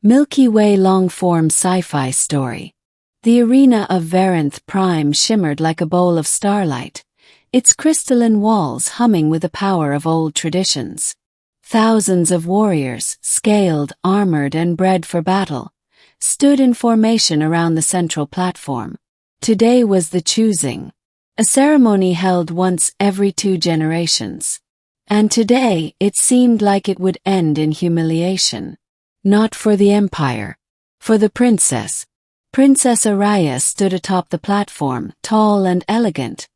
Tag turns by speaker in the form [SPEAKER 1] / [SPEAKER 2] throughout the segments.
[SPEAKER 1] Milky Way long-form sci-fi story. The arena of Varanth Prime shimmered like a bowl of starlight, its crystalline walls humming with the power of old traditions. Thousands of warriors, scaled, armored and bred for battle, stood in formation around the central platform. Today was the choosing, a ceremony held once every 2 generations. And today it seemed like it would end in humiliation. Not for the Empire. For the princess. Princess Araya stood atop the platform, tall and elegant,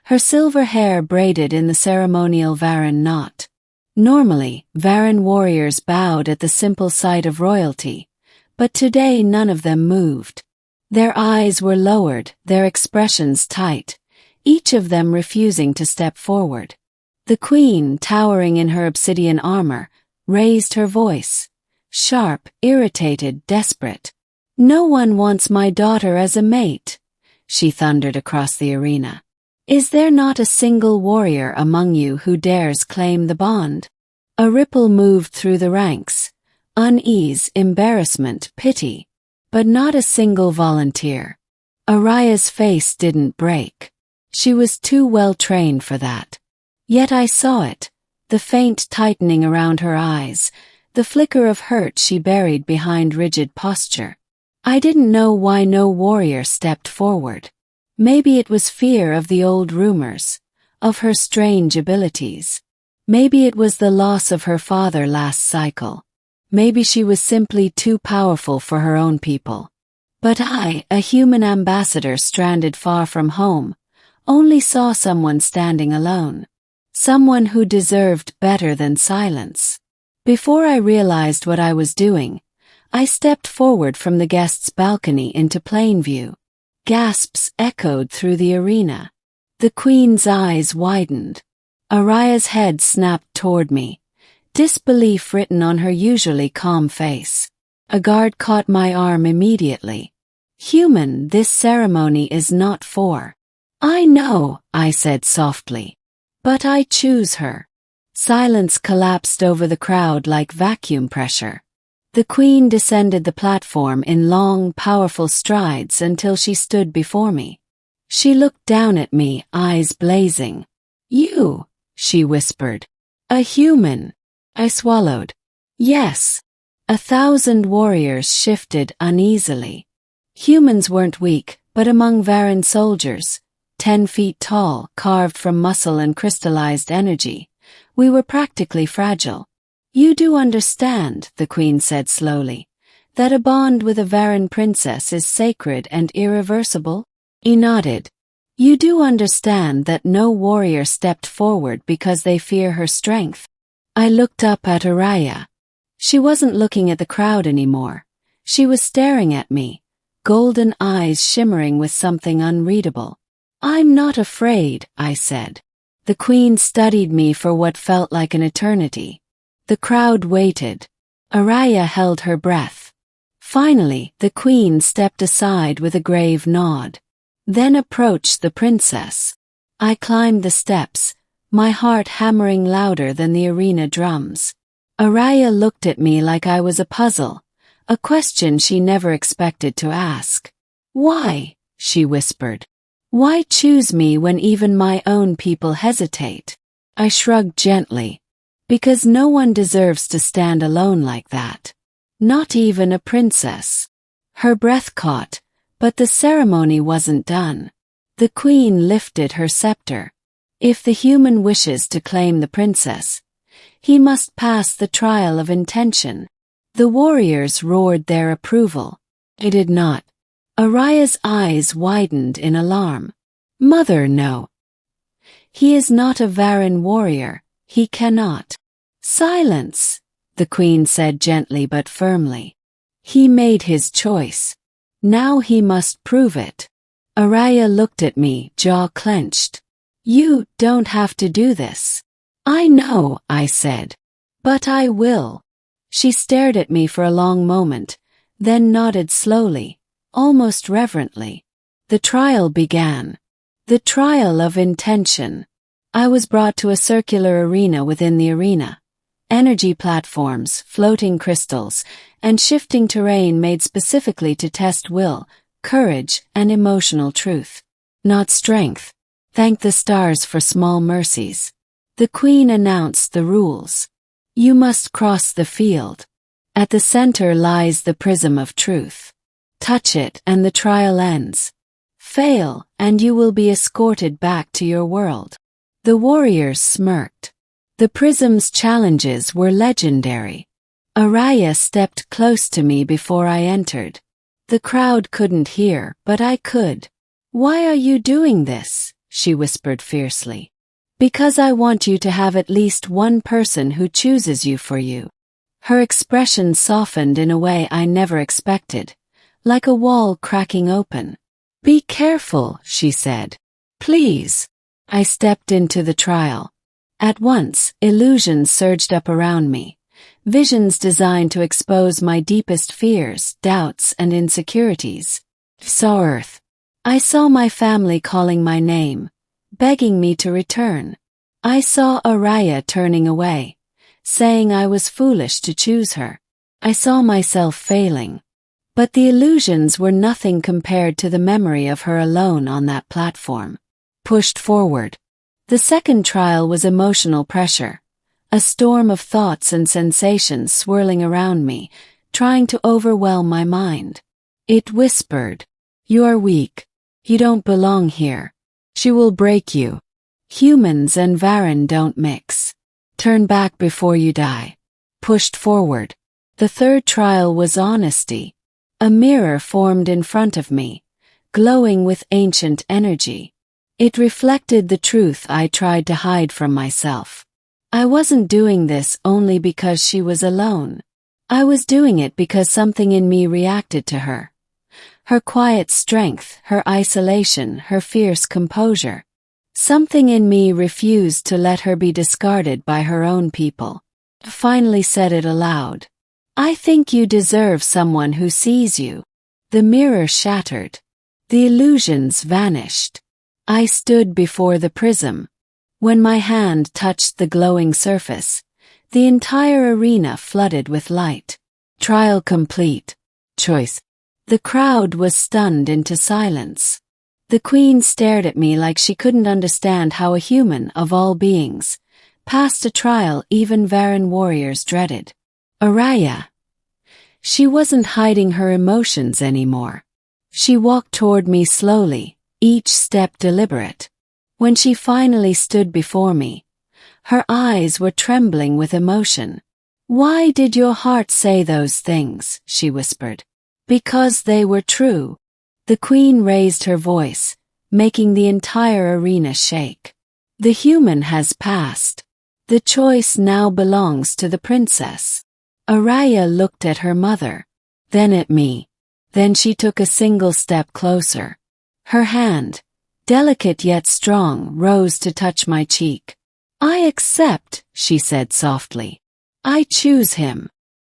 [SPEAKER 1] her silver hair braided in the ceremonial Varan knot. Normally, Varan warriors bowed at the simple sight of royalty, but today none of them moved. Their eyes were lowered, their expressions tight, each of them refusing to step forward. The queen, towering in her obsidian armor, raised her voice. Sharp, irritated, desperate. "No one wants my daughter as a mate," she thundered across the arena. "Is there not a single warrior among you who dares claim the bond?" A ripple moved through the ranks. Unease, embarrassment, pity. But not a single volunteer. Araya's face didn't break. She was too well trained for that. Yet I saw it, the faint tightening around her eyes, the flicker of hurt she buried behind rigid posture. I didn't know why no warrior stepped forward. Maybe it was fear of the old rumors, of her strange abilities. Maybe it was the loss of her father last cycle. Maybe she was simply too powerful for her own people. But I, a human ambassador stranded far from home, only saw someone standing alone. Someone who deserved better than silence. Before I realized what I was doing, I stepped forward from the guests' balcony into plain view. Gasps echoed through the arena. The queen's eyes widened. Araya's head snapped toward me, disbelief written on her usually calm face. A guard caught my arm immediately. "Human, this ceremony is not for." "I know," I said softly. "But I choose her." Silence collapsed over the crowd like vacuum pressure. The queen descended the platform in long, powerful strides until she stood before me. She looked down at me, eyes blazing. "You," she whispered. "A human." I swallowed. "Yes." 1,000 warriors shifted uneasily. Humans weren't weak, but among Varan soldiers, 10 feet tall, carved from muscle and crystallized energy, we were practically fragile. "You do understand," the queen said slowly, "that a bond with a Varan princess is sacred and irreversible?" He nodded. "You do understand that no warrior stepped forward because they fear her strength?" I looked up at Araya. She wasn't looking at the crowd anymore. She was staring at me, golden eyes shimmering with something unreadable. "I'm not afraid," I said. The queen studied me for what felt like an eternity. The crowd waited. Araya held her breath. Finally, the queen stepped aside with a grave nod. Then approached the princess. I climbed the steps, my heart hammering louder than the arena drums. Araya looked at me like I was a puzzle, a question she never expected to ask. "Why?" she whispered. "Why choose me when even my own people hesitate?" I shrugged gently. "Because no one deserves to stand alone like that. Not even a princess." Her breath caught, but the ceremony wasn't done. The queen lifted her scepter. If the human wishes to claim the princess, he must pass the trial of intention. The warriors roared their approval. I did not. Araya's eyes widened in alarm. "Mother, no. He is not a Varan warrior, he cannot." "Silence," the queen said gently but firmly. "He made his choice. Now he must prove it." Araya looked at me, jaw clenched. "You don't have to do this." "I know," I said. "But I will." She stared at me for a long moment, then nodded slowly, almost reverently. The trial began. The trial of intention. I was brought to a circular arena within the arena. energy platforms, floating crystals, and shifting terrain made specifically to test will, courage, and emotional truth. Not strength. Thank the stars for small mercies. The Queen announced the rules. You must cross the field. At the center lies the prism of truth. Touch it and the trial ends. Fail, and you will be escorted back to your world. The warriors smirked. The prism's challenges were legendary. Araya stepped close to me before I entered. The crowd couldn't hear, but I could. Why are you doing this? She whispered fiercely. Because I want you to have at least one person who chooses you for you. Her expression softened in a way I never expected, like a wall cracking open. Be careful, she said. Please. I stepped into the trial. At once, illusions surged up around me. Visions designed to expose my deepest fears, doubts, and insecurities. Saw Earth. I saw my family calling my name, begging me to return. I saw Araya turning away, saying I was foolish to choose her. I saw myself failing. But the illusions were nothing compared to the memory of her alone on that platform. Pushed forward. The second trial was emotional pressure. A storm of thoughts and sensations swirling around me, trying to overwhelm my mind. It whispered, "You are weak. You don't belong here. She will break you. Humans and Varen don't mix. Turn back before you die." Pushed forward. The third trial was honesty. A mirror formed in front of me, glowing with ancient energy. It reflected the truth I tried to hide from myself. I wasn't doing this only because she was alone. I was doing it because something in me reacted to her. Her quiet strength, her isolation, her fierce composure. Something in me refused to let her be discarded by her own people. Finally said it aloud. I think you deserve someone who sees you. The mirror shattered. The illusions vanished. I stood before the prism. When my hand touched the glowing surface, the entire arena flooded with light. Trial complete. Choice. The crowd was stunned into silence. The Queen stared at me like she couldn't understand how a human, of all beings, passed a trial even Varen warriors dreaded. Araya. She wasn't hiding her emotions anymore. She walked toward me slowly, each step deliberate. When she finally stood before me, her eyes were trembling with emotion. Why did your heart say those things? She whispered. Because they were true. The Queen raised her voice, making the entire arena shake. The human has passed. The choice now belongs to the princess. Araya looked at her mother, then at me. Then she took a single step closer. Her hand, delicate yet strong, rose to touch my cheek. I accept, she said softly. I choose him.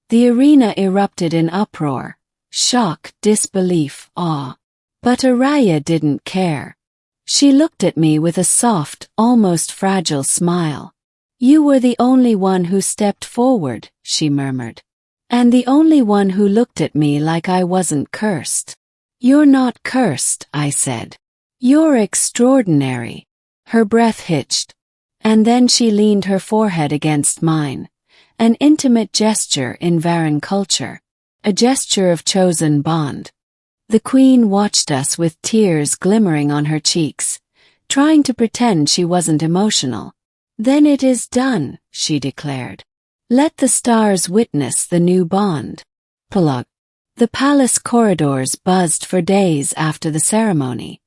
[SPEAKER 1] The arena erupted in uproar, shock, disbelief, awe. But Araya didn't care. She looked at me with a soft, almost fragile smile. You were the only one who stepped forward, she murmured. And the only one who looked at me like I wasn't cursed. You're not cursed, I said. You're extraordinary. Her breath hitched. And then she leaned her forehead against mine. An intimate gesture in Varen culture. A gesture of chosen bond. The Queen watched us with tears glimmering on her cheeks, trying to pretend she wasn't emotional. Then it is done, she declared. Let the stars witness the new bond. Prologue. The palace corridors buzzed for days after the ceremony.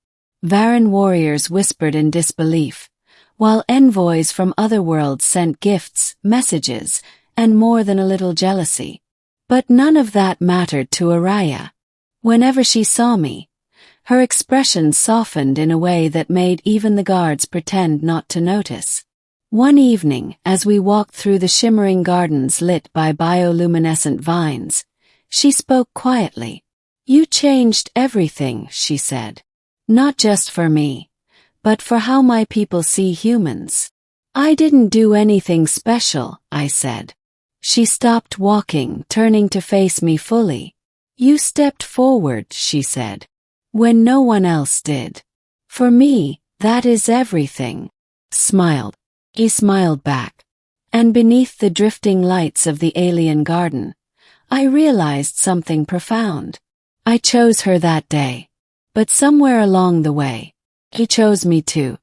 [SPEAKER 1] Varen warriors whispered in disbelief, while envoys from other worlds sent gifts, messages, and more than a little jealousy. But none of that mattered to Araya. Whenever she saw me, her expression softened in a way that made even the guards pretend not to notice. One evening, as we walked through the shimmering gardens lit by bioluminescent vines, she spoke quietly. You changed everything, she said. Not just for me, but for how my people see humans. I didn't do anything special, I said. She stopped walking, turning to face me fully. You stepped forward, she said, when no one else did. For me, that is everything. Smiled. He smiled back. And beneath the drifting lights of the alien garden, I realized something profound. I chose her that day. But somewhere along the way, he chose me too.